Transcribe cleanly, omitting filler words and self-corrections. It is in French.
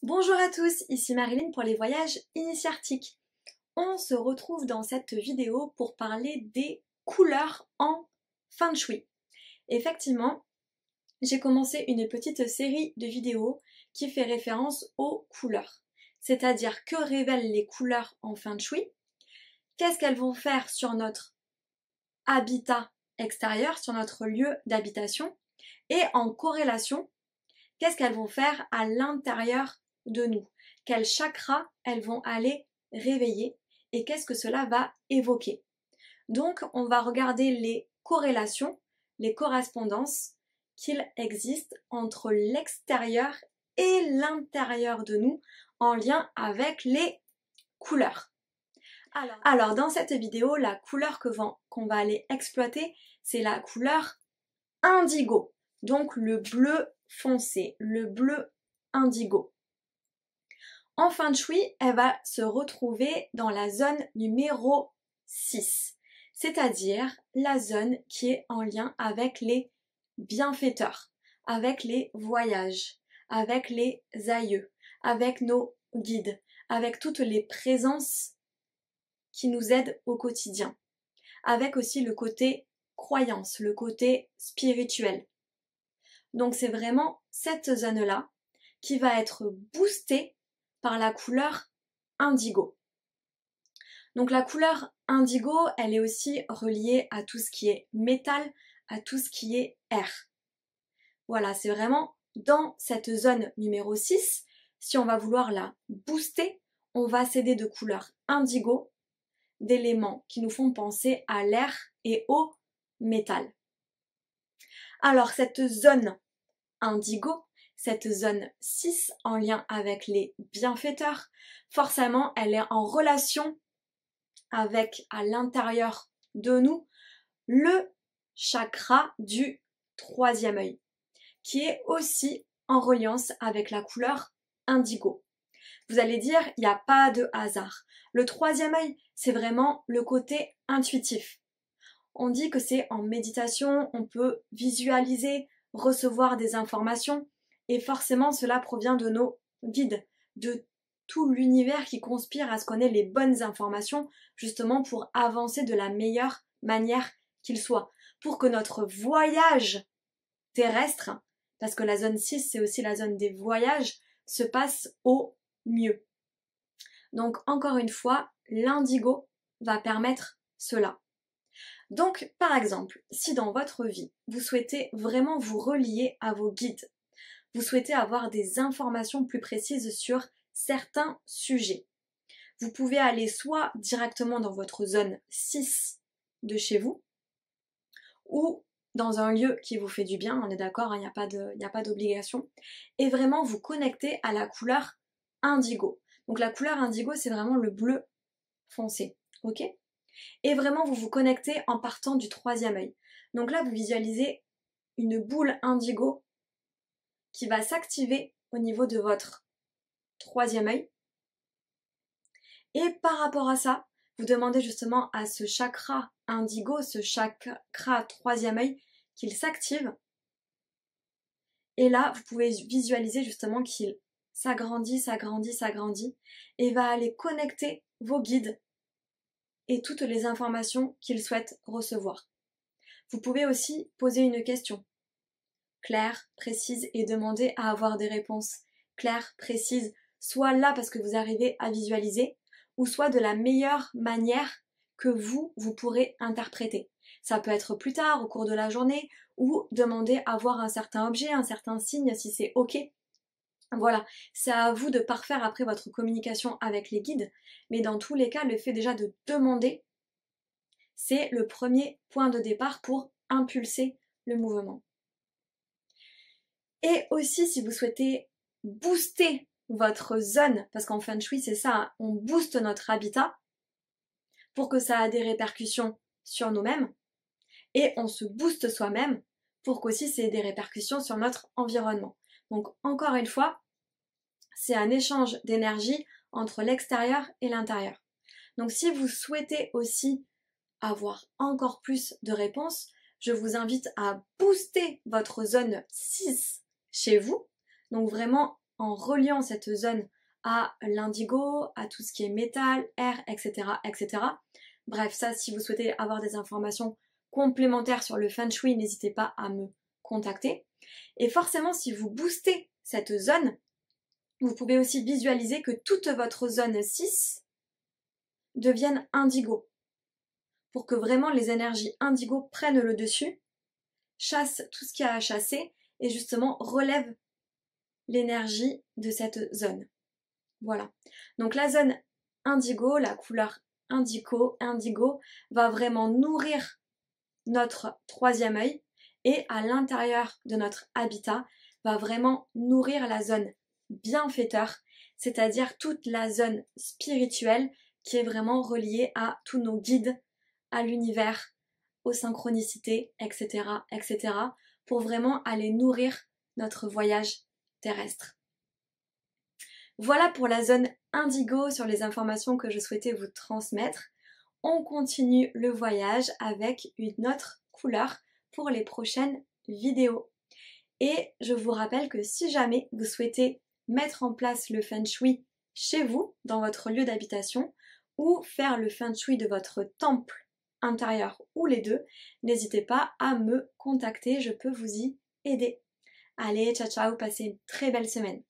Bonjour à tous, ici Marilyn pour les voyages initiatiques. On se retrouve dans cette vidéo pour parler des couleurs en Feng Shui. Effectivement, j'ai commencé une petite série de vidéos qui fait référence aux couleurs. C'est-à-dire que révèlent les couleurs en Feng Shui, qu'est-ce qu'elles vont faire sur notre habitat extérieur, sur notre lieu d'habitation, et en corrélation, qu'est-ce qu'elles vont faire à l'intérieur de nous, quels chakras elles vont aller réveiller et qu'est-ce que cela va évoquer. Donc on va regarder les corrélations, les correspondances qu'il existe entre l'extérieur et l'intérieur de nous en lien avec les couleurs. Alors dans cette vidéo, la couleur qu'on va aller exploiter, c'est la couleur indigo, donc le bleu foncé, le bleu indigo. En Feng Shui, elle va se retrouver dans la zone numéro 6, c'est-à-dire la zone qui est en lien avec les bienfaiteurs, avec les voyages, avec les aïeux, avec nos guides, avec toutes les présences qui nous aident au quotidien, avec aussi le côté croyance, le côté spirituel. Donc c'est vraiment cette zone-là qui va être boostée par la couleur indigo. Donc la couleur indigo, elle est aussi reliée à tout ce qui est métal, à tout ce qui est air. Voilà, c'est vraiment dans cette zone numéro 6, si on va vouloir la booster, on va s'aider de couleur indigo, d'éléments qui nous font penser à l'air et au métal. Alors cette zone indigo, cette zone 6 en lien avec les bienfaiteurs, forcément elle est en relation avec à l'intérieur de nous le chakra du troisième œil qui est aussi en reliance avec la couleur indigo. Vous allez dire, il n'y a pas de hasard. Le troisième œil, c'est vraiment le côté intuitif. On dit que c'est en méditation, on peut visualiser, recevoir des informations et forcément cela provient de nos guides, de tout l'univers qui conspire à ce qu'on ait les bonnes informations justement pour avancer de la meilleure manière qu'il soit, pour que notre voyage terrestre, parce que la zone 6 c'est aussi la zone des voyages, se passe au mieux. Donc encore une fois, l'indigo va permettre cela. Donc, par exemple, si dans votre vie, vous souhaitez vraiment vous relier à vos guides, vous souhaitez avoir des informations plus précises sur certains sujets, vous pouvez aller soit directement dans votre zone 6 de chez vous, ou dans un lieu qui vous fait du bien, on est d'accord, il n'y a pas d'obligation, et vraiment vous connecter à la couleur indigo. Donc la couleur indigo, c'est vraiment le bleu foncé, ok ? Et vraiment vous vous connectez en partant du troisième œil. Donc là vous visualisez une boule indigo qui va s'activer au niveau de votre troisième œil. Et par rapport à ça, vous demandez justement à ce chakra indigo, ce chakra troisième œil, qu'il s'active. Et là vous pouvez visualiser justement qu'il s'agrandit, s'agrandit, s'agrandit et va aller connecter vos guides et toutes les informations qu'ils souhaitent recevoir. Vous pouvez aussi poser une question claire, précise et demander à avoir des réponses claires, précises, soit là parce que vous arrivez à visualiser, ou soit de la meilleure manière que vous pourrez interpréter. Ça peut être plus tard, au cours de la journée, ou demander à voir un certain objet, un certain signe si c'est ok. Voilà, c'est à vous de parfaire après votre communication avec les guides, mais dans tous les cas, le fait déjà de demander, c'est le premier point de départ pour impulser le mouvement. Et aussi, si vous souhaitez booster votre zone, parce qu'en Feng Shui, c'est ça, on booste notre habitat pour que ça ait des répercussions sur nous-mêmes, et on se booste soi-même pour qu'aussi ça ait des répercussions sur notre environnement. Donc encore une fois, c'est un échange d'énergie entre l'extérieur et l'intérieur. Donc si vous souhaitez aussi avoir encore plus de réponses, je vous invite à booster votre zone 6 chez vous. Donc vraiment en reliant cette zone à l'indigo, à tout ce qui est métal, air, etc., etc. Bref, ça, si vous souhaitez avoir des informations complémentaires sur le Feng Shui, n'hésitez pas à me contacter. Et forcément, si vous boostez cette zone, vous pouvez aussi visualiser que toute votre zone 6 devienne indigo, pour que vraiment les énergies indigo prennent le dessus, chassent tout ce qu'il y a à chasser et justement relèvent l'énergie de cette zone. Voilà. Donc la zone indigo, la couleur indigo va vraiment nourrir notre troisième œil et à l'intérieur de notre habitat va vraiment nourrir la zone bienfaiteur, c'est-à-dire toute la zone spirituelle qui est vraiment reliée à tous nos guides, à l'univers, aux synchronicités, etc., etc., pour vraiment aller nourrir notre voyage terrestre. Voilà pour la zone indigo sur les informations que je souhaitais vous transmettre. On continue le voyage avec une autre couleur pour les prochaines vidéos. Et je vous rappelle que si jamais vous souhaitez mettre en place le Feng Shui chez vous, dans votre lieu d'habitation, ou faire le Feng Shui de votre temple intérieur ou les deux, n'hésitez pas à me contacter, je peux vous y aider. Allez, ciao ciao, passez une très belle semaine.